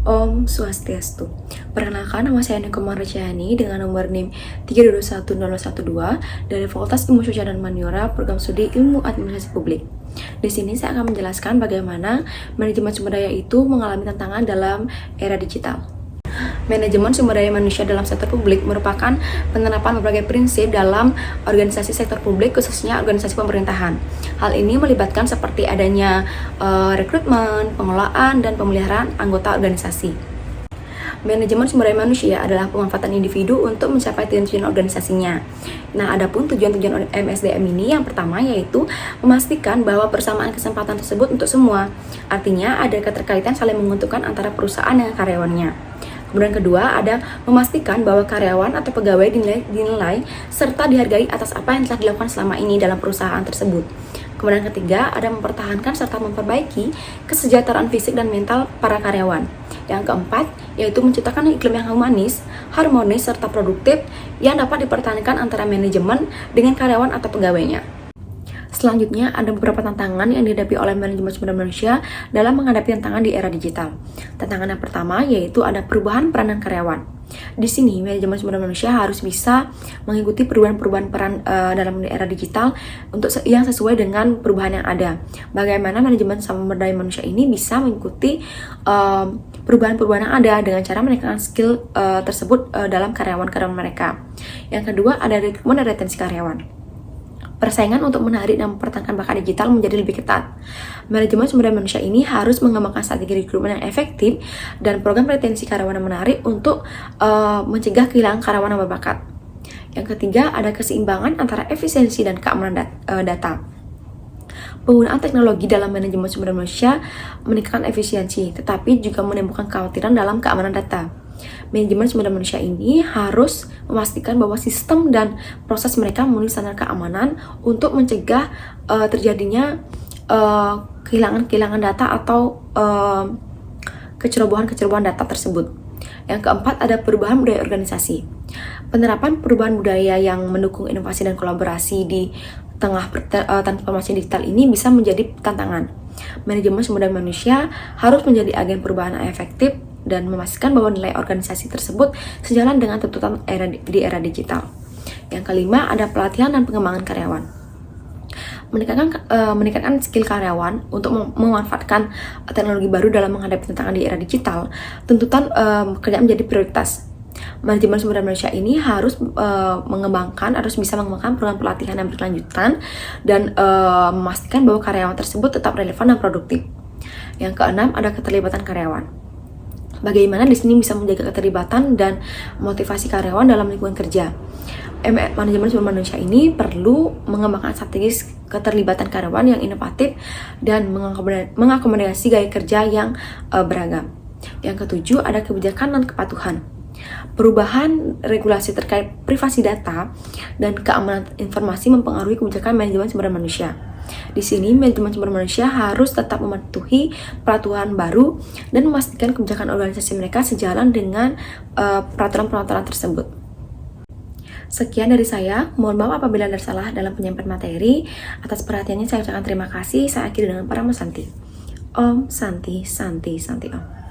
Om Swastiastu. Perkenalkan, nama saya Niko Marjani dengan nomor NIM 3210012 dari Fakultas Ilmu Sosial dan Humaniora, Program Studi Ilmu Administrasi Publik. Di sini saya akan menjelaskan bagaimana manajemen sumber daya itu mengalami tantangan dalam era digital. Manajemen sumber daya manusia dalam sektor publik merupakan penerapan berbagai prinsip dalam organisasi sektor publik, khususnya organisasi pemerintahan. Hal ini melibatkan seperti adanya rekrutmen, pengelolaan, dan pemeliharaan anggota organisasi. Manajemen sumber daya manusia adalah pemanfaatan individu untuk mencapai tujuan organisasinya. Nah, adapun tujuan-tujuan MSDM ini yang pertama yaitu memastikan bahwa persamaan kesempatan tersebut untuk semua. Artinya ada keterkaitan saling menguntungkan antara perusahaan dengan karyawannya. Kemudian kedua, ada memastikan bahwa karyawan atau pegawai dinilai serta dihargai atas apa yang telah dilakukan selama ini dalam perusahaan tersebut. Kemudian ketiga, ada mempertahankan serta memperbaiki kesejahteraan fisik dan mental para karyawan. Yang keempat, yaitu menciptakan iklim yang humanis, harmonis, serta produktif yang dapat dipertahankan antara manajemen dengan karyawan atau pegawainya. Selanjutnya, ada beberapa tantangan yang dihadapi oleh manajemen sumber daya manusia dalam menghadapi tantangan di era digital. Tantangan yang pertama yaitu ada perubahan peranan karyawan. Di sini, manajemen sumber daya manusia harus bisa mengikuti perubahan-perubahan peran dalam era digital untuk yang sesuai dengan perubahan yang ada. Bagaimana manajemen sumber daya manusia ini bisa mengikuti perubahan-perubahan yang ada dengan cara meningkatkan skill tersebut dalam karyawan-karyawan mereka. Yang kedua, ada rekrutmen dan retensi karyawan. Persaingan untuk menarik dan mempertahankan bakat digital menjadi lebih ketat. Manajemen sumber daya manusia ini harus mengembangkan strategi rekrutmen yang efektif dan program retensi karyawan yang menarik untuk mencegah kehilangan karyawan yang berbakat. Yang ketiga, ada keseimbangan antara efisiensi dan keamanan data. Penggunaan teknologi dalam manajemen sumber daya manusia meningkatkan efisiensi, tetapi juga menimbulkan kekhawatiran dalam keamanan data. Manajemen sumber daya manusia ini harus memastikan bahwa sistem dan proses mereka memenuhi standar keamanan untuk mencegah terjadinya kehilangan data atau kecerobohan data tersebut. Yang keempat, ada perubahan budaya organisasi. Penerapan perubahan budaya yang mendukung inovasi dan kolaborasi di tengah transformasi digital ini bisa menjadi tantangan. Manajemen sumber daya manusia harus menjadi agen perubahan yang efektif dan memastikan bahwa nilai organisasi tersebut sejalan dengan tuntutan di era digital. Yang kelima, ada pelatihan dan pengembangan karyawan. Meningkatkan skill karyawan untuk memanfaatkan teknologi baru dalam menghadapi tantangan di era digital, tuntutan pekerjaan menjadi prioritas. Manajemen sumber daya manusia ini harus bisa mengembangkan program pelatihan yang berkelanjutan dan memastikan bahwa karyawan tersebut tetap relevan dan produktif. Yang keenam, ada keterlibatan karyawan. Bagaimana di sini bisa menjaga keterlibatan dan motivasi karyawan dalam lingkungan kerja. Manajemen sumber manusia ini perlu mengembangkan strategi keterlibatan karyawan yang inovatif dan mengakomodasi gaya kerja yang beragam. Yang ketujuh, ada kebijakan dan kepatuhan. Perubahan regulasi terkait privasi data dan keamanan informasi mempengaruhi kebijakan manajemen sumber daya manusia. Di sini, manajemen sumber manusia harus tetap mematuhi peraturan baru dan memastikan kebijakan organisasi mereka sejalan dengan peraturan-peraturan tersebut. Sekian dari saya. Mohon maaf apabila ada salah dalam penyampaian materi. Atas perhatiannya saya ucapkan terima kasih. Saya akhiri dengan Parama Santi. Om Santi Santi Santi Om.